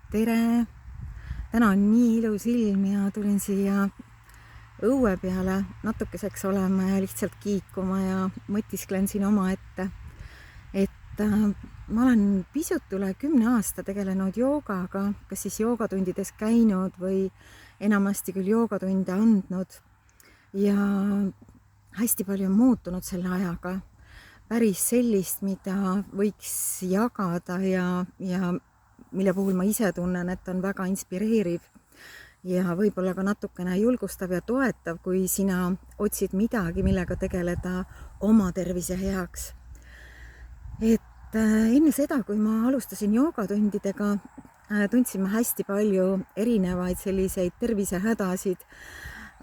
Tere! Täna on nii ilus ilm ja tulin siia õue peale natukeseks olema ja lihtsalt kiikuma ja mõtisklen siin omaette. Ma olen pisut üle 10 aasta tegelenud joogaga, kas siis joogatundides käinud või enamasti küll joogatunde andnud. Ja hästi palju on muutunud selle ajaga. Päris sellist, mida võiks jagada ja mille puhul ma ise tunnen, et on väga inspireeriv ja võib-olla ka natukene julgustav ja toetav, kui sina otsid midagi, millega tegeleda oma tervise heaks. Enne seda, kui ma alustasin joogatundidega, tundsin ma hästi palju erinevaid selliseid tervisehädasid.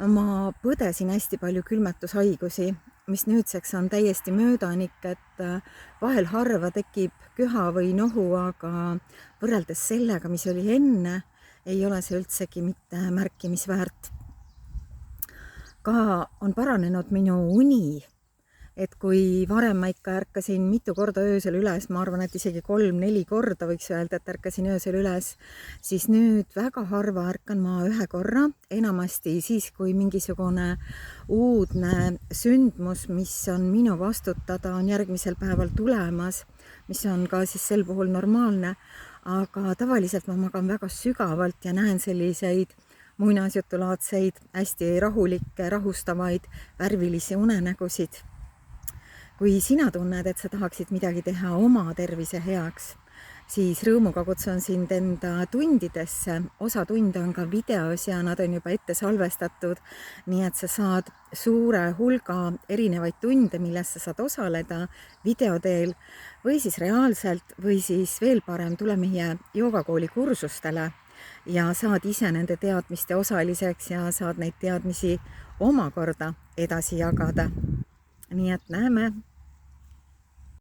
Ma põdesin hästi palju külmetushaigusi, mis nüüdseks on täiesti möödanik, et vahel harva tekib köha või nohu, aga võrreldes sellega, mis oli enne, ei ole see üldsegi mitte märkimisväärt. Ka on paranenud minu uni, et kui varem ma ikka ärkasin mitu korda öösel üles, ma arvan, et isegi 3-4 korda võiks öelda, et ärkasin öösel üles, siis nüüd väga harva ärkan ma ühe korra, enamasti siis, kui mingisugune uudne sündmus, mis on minu vastutada, on järgmisel päeval tulemas, mis on ka siis sel puhul normaalne, aga tavaliselt ma magan väga sügavalt ja näen selliseid muinasjutulaadseid, hästi rahulikke, rahustavaid, värvilisi unenägusid. Kui sina tunned, et sa tahaksid midagi teha oma tervise heaks, siis rõõmuga kutsun sind enda tundidesse. Osa tunde on ka videos ja nad on juba ette salvestatud, nii et sa saad suure hulga erinevaid tunde, milles sa saad osaleda video teel või siis reaalselt või siis veel parem, tule meie joogakooli kursustele ja saad ise nende teadmiste osaliseks ja saad neid teadmisi omakorda edasi jagada. Nii et näeme!